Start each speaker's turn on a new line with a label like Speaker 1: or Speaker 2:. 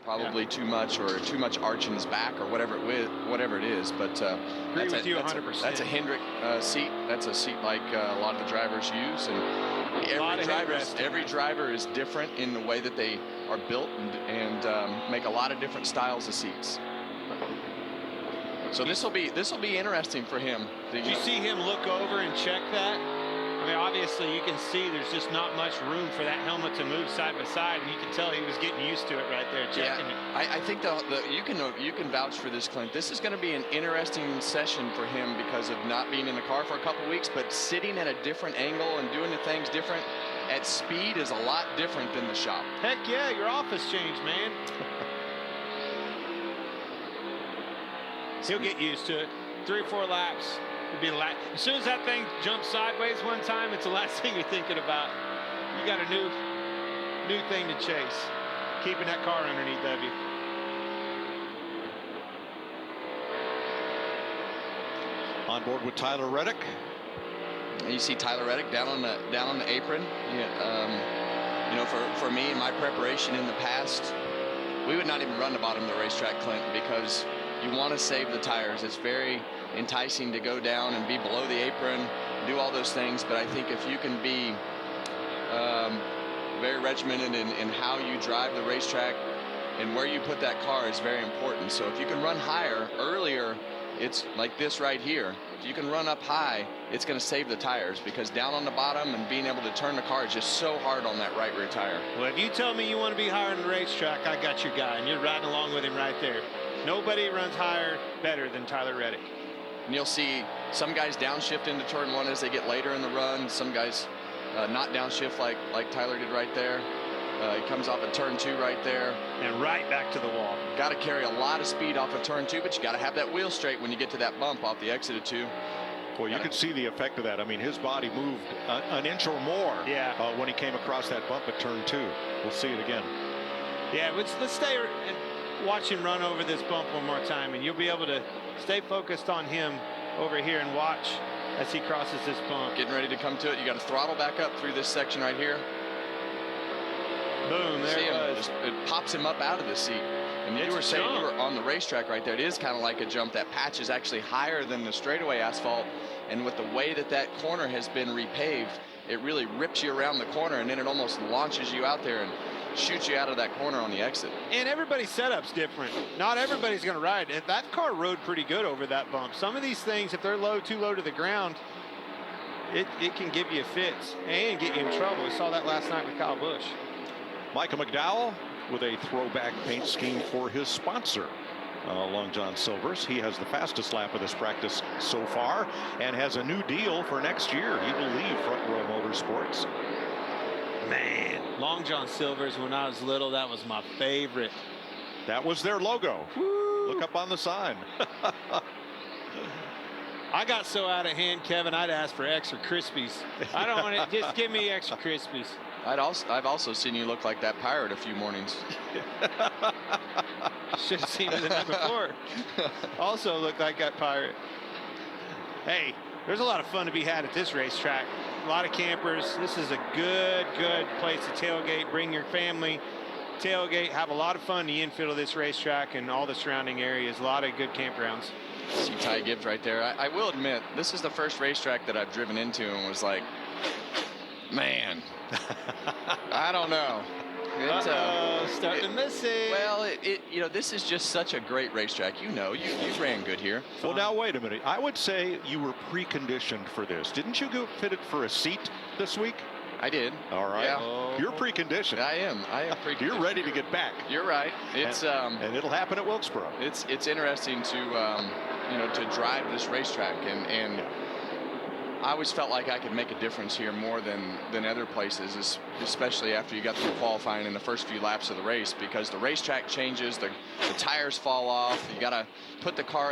Speaker 1: probably too much, or too much arch in his back, or whatever it is. But
Speaker 2: agree with you 100%.
Speaker 1: That's a Hendrick seat. That's a seat like a lot of the drivers use, and every driver is different in the way that they are built, and make a lot of different styles of seats. So this will be interesting for him.
Speaker 2: Did you see him look over and check that? I mean, obviously you can see there's just not much room for that helmet to move side by side, and you can tell he was getting used to it right there, checking it.
Speaker 1: I think you can vouch for this, Clint. This is going to be an interesting session for him because of not being in the car for a couple weeks, but sitting at a different angle and doing the things different at speed is a lot different than the shop.
Speaker 2: Heck yeah, your office changed, man. He'll get used to it. 3 or 4 laps. It'd be as soon as that thing jumps sideways one time, it's the last thing you're thinking about. You got a new thing to chase. Keeping that car underneath of you.
Speaker 3: On board with Tyler Reddick.
Speaker 1: You see Tyler Reddick down on the apron. Yeah, you know, for me in my preparation in the past, we would not even run the bottom of the racetrack, Clint, because you want to save the tires. It's very enticing to go down and be below the apron, do all those things. But I think if you can be very regimented in how you drive the racetrack and where you put that car is very important. So if you can run higher earlier, it's like this right here. If you can run up high, it's going to save the tires, because down on the bottom and being able to turn the car is just so hard on that right rear tire.
Speaker 2: Well, if you tell me you want to be higher on the racetrack, I got your guy, and you're riding along with him right there. Nobody runs higher better than Tyler Reddick.
Speaker 1: And you'll see some guys downshift into turn 1 as they get later in the run. Some guys not downshift like Tyler did right there. He comes off of turn 2 right there.
Speaker 2: And right back to the wall.
Speaker 1: Got to carry a lot of speed off of turn 2, but you got to have that wheel straight when you get to that bump off the exit of 2.
Speaker 3: Well, you could see the effect of that. I mean, his body moved an inch or more when he came across that bump at turn 2. We'll see it again.
Speaker 2: Yeah, let's stay and watch him run over this bump one more time, and you'll be able to stay focused on him over here and watch as he crosses this bump.
Speaker 1: Getting ready to come to it. You got to throttle back up through this section right here.
Speaker 2: Boom, there it was.
Speaker 1: It pops him up out of the seat. And you were saying you were on the racetrack right there. It is kind of like a jump. That patch is actually higher than the straightaway asphalt. And with the way that corner has been repaved, it really rips you around the corner, and then it almost launches you out there and shoots you out of that corner on the exit.
Speaker 2: And everybody's setup's different. Not everybody's going to ride. And that car rode pretty good over that bump. Some of these things, if they're too low to the ground, it can give you fits and get you in trouble. We saw that last night with Kyle Busch.
Speaker 3: Michael McDowell with a throwback paint scheme for his sponsor, Long John Silver's. He has the fastest lap of this practice so far and has a new deal for next year. He will leave Front Row Motorsports.
Speaker 2: Man, Long John Silver's, when I was little, that was my favorite.
Speaker 3: That was their logo.
Speaker 2: Woo.
Speaker 3: Look up on the sign.
Speaker 2: I got so out of hand, Kevin, I'd ask for extra Crispies. I don't want it. Just give me extra Crispies.
Speaker 1: I've also seen you look like that pirate a few mornings.
Speaker 2: Should have seen it the night before. Also looked like that pirate. Hey, there's a lot of fun to be had at this racetrack. A lot of campers. This is a good place to tailgate. Bring your family, tailgate, have a lot of fun in the infield of this racetrack and all the surrounding areas. A lot of good campgrounds.
Speaker 1: See Ty Gibbs right there. I will admit, this is the first racetrack that I've driven into and was like, man, I don't know.
Speaker 2: Starting to miss it.
Speaker 1: Well, you know, this is just such a great racetrack. You know, you ran Goodyear.
Speaker 3: Well, now wait a minute. I would say you were preconditioned for this. Didn't you go fitted for a seat this week?
Speaker 1: I did.
Speaker 3: All right.
Speaker 1: Yeah.
Speaker 3: You're preconditioned.
Speaker 1: I am preconditioned.
Speaker 3: You're ready to get back.
Speaker 1: You're right. It's
Speaker 3: and it'll happen at Wilkesboro.
Speaker 1: It's interesting to you know, to drive this racetrack, and I always felt like I could make a difference here more than other places, especially after you got through qualifying in the first few laps of the race, because the racetrack changes, the tires fall off, you got to put the car